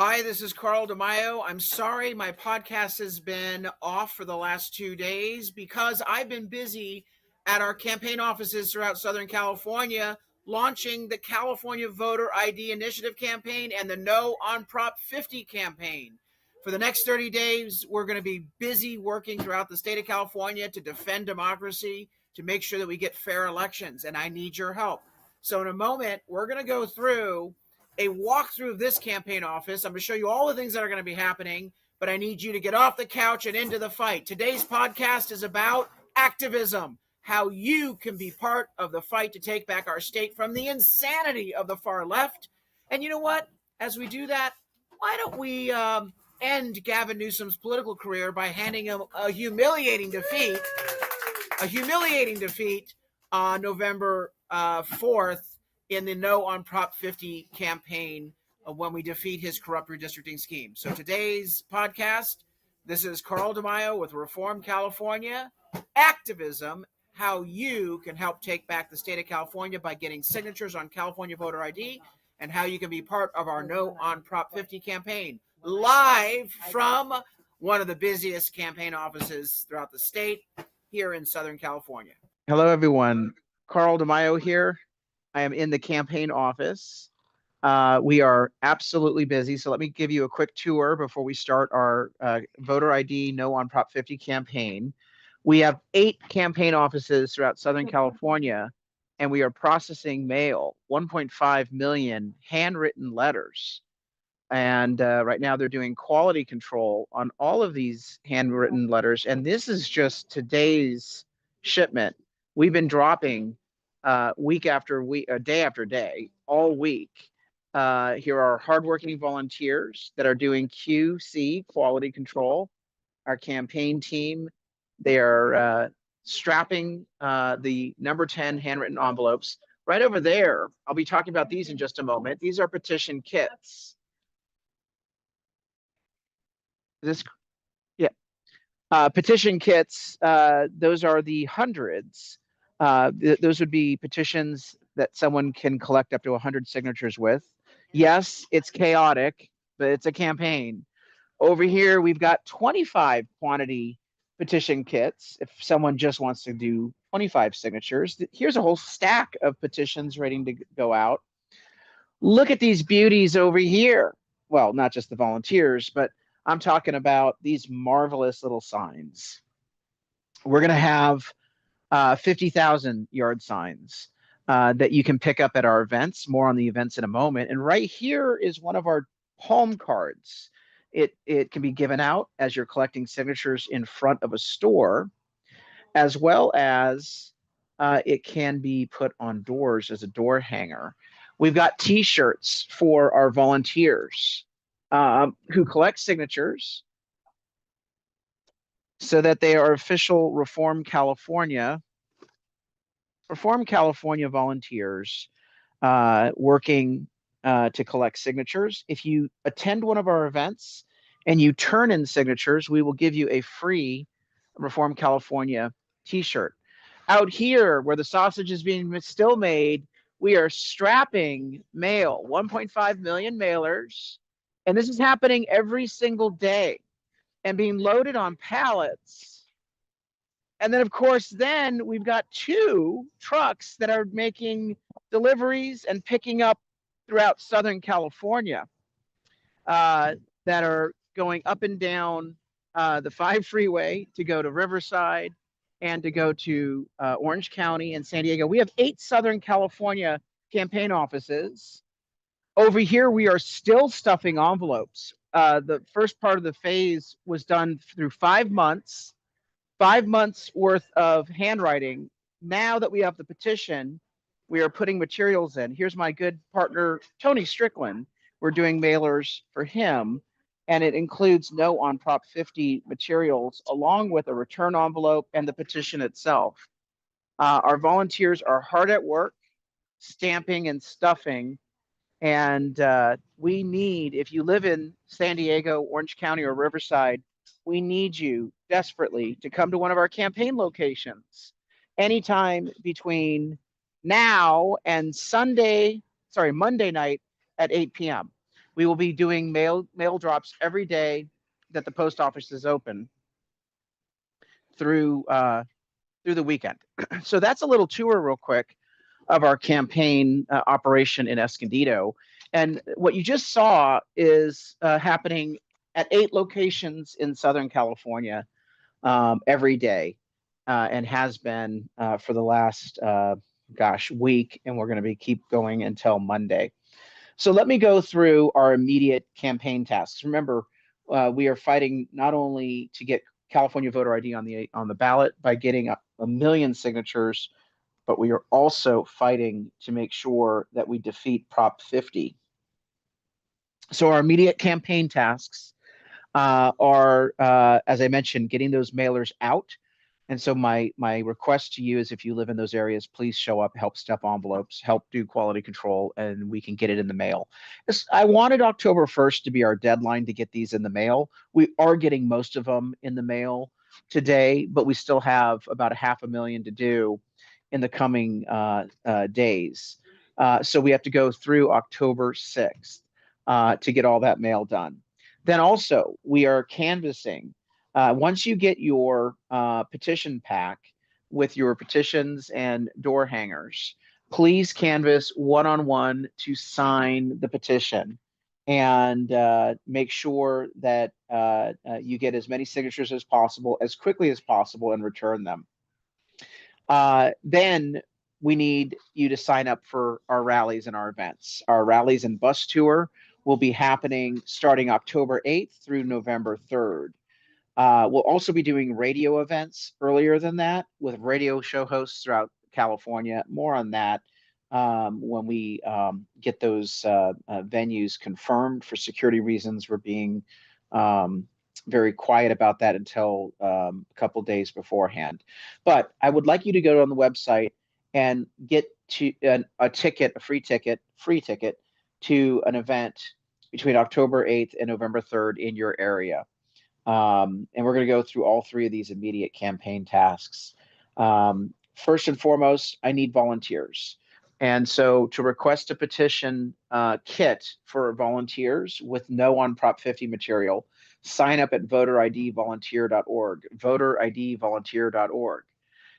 Hi, this is Carl DeMaio. I'm sorry my podcast has been off for the last 2 days because I've been busy at our campaign offices throughout Southern California launching the California Voter ID Initiative campaign and the No on Prop 50 campaign. For the next 30 days, we're going to be busy working throughout the state of California to defend democracy, to make sure that we get fair elections, and I need your help. So in a moment, we're going to go through a walkthrough of this campaign office. I'm going to show you all the things that are going to be happening, but I need you to get off the couch and into the fight. Today's podcast is about activism, how you can be part of the fight to take back our state from the insanity of the far left. And you know what? As we do that, why don't we end Gavin Newsom's political career by handing him a humiliating defeat on November 4th in the No on Prop 50 campaign when we defeat his corrupt redistricting scheme. So today's podcast, this is Carl DeMaio with Reform California, Activism, how you can help take back the state of California by getting signatures on California voter ID, and how you can be part of our No on Prop 50 campaign. Live from one of the busiest campaign offices throughout the state here in Southern California. Hello, everyone. Carl DeMaio here. I am in the campaign office. We are absolutely busy, so let me give you a quick tour before we start our voter ID No on Prop 50 campaign. We have 8 campaign offices throughout Southern California, and we are processing mail, 1.5 million handwritten letters. And right now they're doing quality control on all of these handwritten letters, and this is just today's shipment. We've been dropping week after week, day after day, all week. Here are hardworking volunteers that are doing QC, quality control. Our campaign team, they are strapping the number 10 handwritten envelopes. Right over there, I'll be talking about these in just a moment. These are petition kits. Petition kits, those are the hundreds. Those would be petitions that someone can collect up to 100 signatures with. Yes, it's chaotic, but it's a campaign. Over here, we've got 25 quantity petition kits. If someone just wants to do 25 signatures, here's a whole stack of petitions ready to go out. Look at these beauties over here. Well, not just the volunteers, but I'm talking about these marvelous little signs. We're going to have 50,000 yard signs that you can pick up at our events. More on the events in a moment. And right here is one of our palm cards. It can be given out as you're collecting signatures in front of a store, as well as it can be put on doors as a door hanger. We've got T-shirts for our volunteers who collect signatures so that they are official Reform California volunteers working to collect signatures. If you attend one of our events and you turn in signatures, we will give you a free Reform California T-shirt. Out here, where the sausage is being still made, we are strapping mail, 1.5 million mailers, and this is happening every single day and being loaded on pallets. And then, of course, then we've got 2 trucks that are making deliveries and picking up throughout Southern California that are going up and down the 5 freeway to go to Riverside and to go to Orange County and San Diego. We have 8 Southern California campaign offices. Over here, we are still stuffing envelopes. The first part of the phase was done through 5 months. 5 months worth of handwriting. Now that we have the petition, we are putting materials in. Here's my good partner, Tony Strickland. We're doing mailers for him, and it includes No on Prop 50 materials, along with a return envelope and the petition itself. Our volunteers are hard at work, stamping and stuffing, and we need, if you live in San Diego, Orange County, or Riverside, we need you desperately to come to one of our campaign locations anytime between now and Monday night at 8 p.m. We will be doing mail drops every day that the post office is open through the weekend. So that's a little tour real quick of our campaign operation in Escondido. And what you just saw is happening at 8 locations in Southern California every day, and has been for the last week, and we're going to keep going until Monday. So let me go through our immediate campaign tasks. Remember, we are fighting not only to get California voter ID on the ballot by getting a million signatures, but we are also fighting to make sure that we defeat Prop 50. So our immediate campaign tasks are, as I mentioned, getting those mailers out. And so my request to you is, if you live in those areas, please show up, help step envelopes, help do quality control, and we can get it in the mail. I wanted October 1st to be our deadline to get these in the mail. We are getting most of them in the mail today, but we still have about 500,000 to do in the coming days. So we have to go through October 6th to get all that mail done. Then also, we are canvassing. Once you get your petition pack with your petitions and door hangers, please canvass one-on-one to sign the petition, and make sure that you get as many signatures as possible, as quickly as possible, and return them. Then we need you to sign up for our rallies and our events. Our rallies and bus tour will be happening starting October 8th through November 3rd. We'll also be doing radio events earlier than that with radio show hosts throughout California. More on that when we get those venues confirmed. For security reasons, we're being very quiet about that until a couple days beforehand. But I would like you to go on the website and get to a free ticket to an event between October 8th and November 3rd in your area. And we're going to go through all 3 of these immediate campaign tasks. First and foremost, I need volunteers. And so to request a petition kit for volunteers with no on Prop 50 material, sign up at voteridvolunteer.org, voteridvolunteer.org.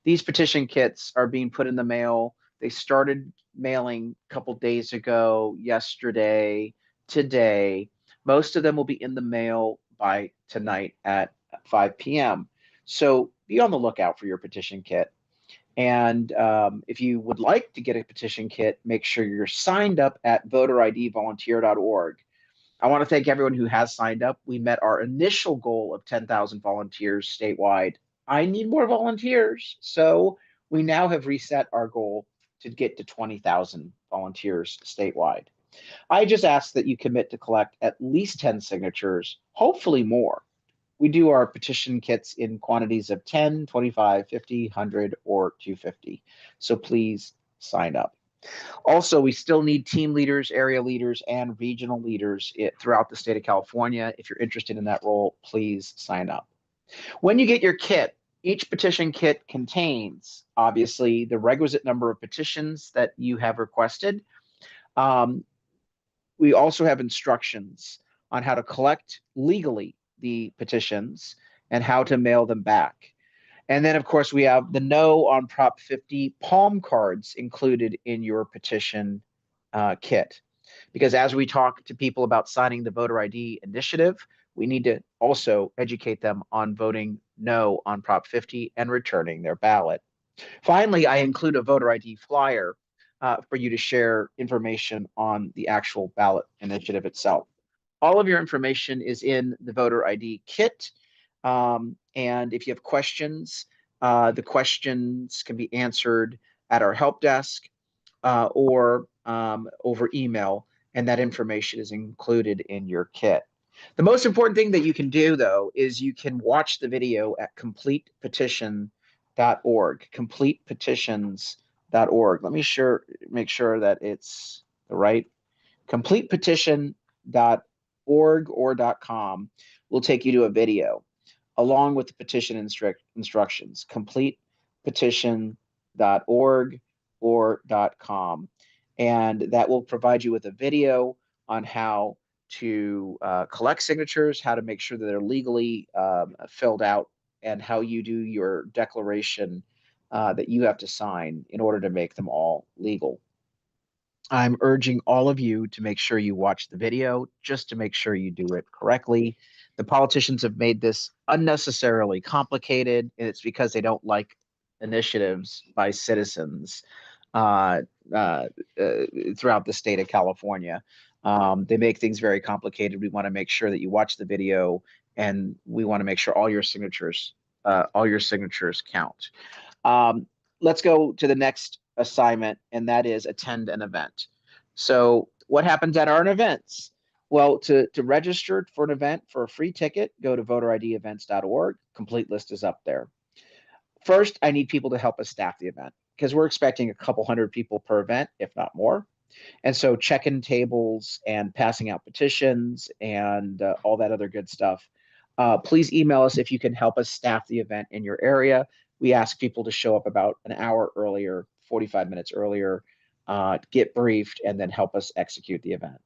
These petition kits are being put in the mail. They started mailing a couple days ago, yesterday, today. Most of them will be in the mail by tonight at 5 p.m. So be on the lookout for your petition kit. And if you would like to get a petition kit, make sure you're signed up at voteridvolunteer.org. I want to thank everyone who has signed up. We met our initial goal of 10,000 volunteers statewide. I need more volunteers. So we now have reset our goal to get to 20,000 volunteers statewide. I just ask that you commit to collect at least 10 signatures, hopefully more. We do our petition kits in quantities of 10, 25, 50, 100, or 250. So please sign up. Also, we still need team leaders, area leaders, and regional leaders throughout the state of California. If you're interested in that role, please sign up. When you get your kit, each petition kit contains, obviously, the requisite number of petitions that you have requested. We also have instructions on how to collect legally the petitions and how to mail them back. And then, of course, we have the No on Prop 50 palm cards included in your petition kit. Because as we talk to people about signing the voter ID initiative, we need to also educate them on voting no on Prop 50 and returning their ballot. Finally, I include a voter ID flyer for you to share information on the actual ballot initiative itself. All of your information is in the voter ID kit. And if you have questions, the questions can be answered at our help desk or over email, and that information is included in your kit. The most important thing that you can do, though, is you can watch the video at completepetitions.org, completepetitions.org. Let me make sure that it's the right completepetition.org or .com will take you to a video along with the petition instructions, completepetition.org or .com. And that will provide you with a video on how to collect signatures, how to make sure that they're legally filled out, and how you do your declaration that you have to sign in order to make them all legal. I'm urging all of you to make sure you watch the video just to make sure you do it correctly. The politicians have made this unnecessarily complicated, and it's because they don't like initiatives by citizens uh, uh, throughout the state of California. They make things very complicated. We want to make sure that you watch the video, and we want to make sure all your signatures count. Let's go to the next assignment, and that is attend an event. So what happens at our events? Well, to register for an event for a free ticket, go to voteridevents.org. Complete list is up there. First, I need people to help us staff the event because we're expecting a couple hundred people per event, if not more. And so check-in tables and passing out petitions and all that other good stuff. Please email us if you can help us staff the event in your area. We ask people to show up about an hour earlier, 45 minutes earlier, get briefed, and then help us execute the event.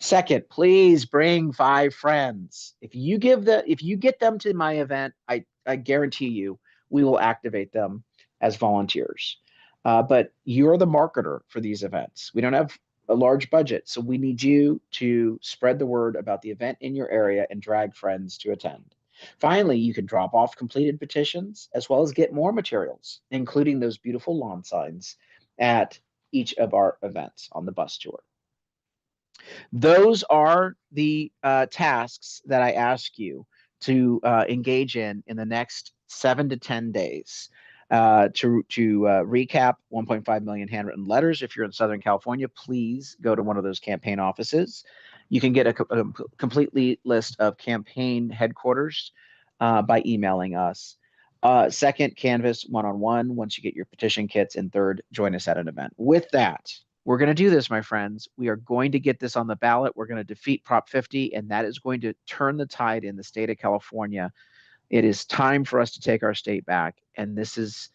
Second, please bring 5 friends. If you get them to my event, I guarantee you we will activate them as volunteers. But you're the marketer for these events. We don't have a large budget, so we need you to spread the word about the event in your area and drag friends to attend. Finally, you can drop off completed petitions as well as get more materials, including those beautiful lawn signs at each of our events on the bus tour. Those are the tasks that I ask you to engage in the next 7 to 10 days. To recap, 1.5 million handwritten letters. If you're in Southern California, please go to one of those campaign offices. You can get a complete list of campaign headquarters by emailing us. Second, canvas one-on-one once you get your petition kits. And third, join us at an event. With that, we're going to do this, my friends. We are going to get this on the ballot. We're going to defeat Prop 50, and that is going to turn the tide in the state of California. It is time for us to take our state back, and this is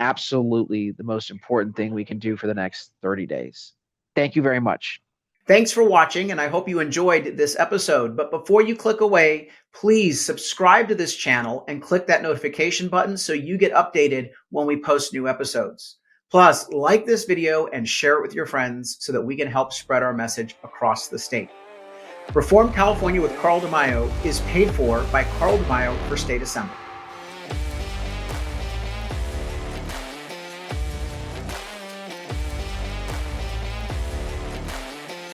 absolutely the most important thing we can do for the next 30 days. Thank you very much. Thanks for watching, and I hope you enjoyed this episode. But before you click away, please subscribe to this channel and click that notification button so you get updated when we post new episodes. Plus, like this video and share it with your friends so that we can help spread our message across the state. Reform California with Carl DeMaio is paid for by Carl DeMaio for State Assembly.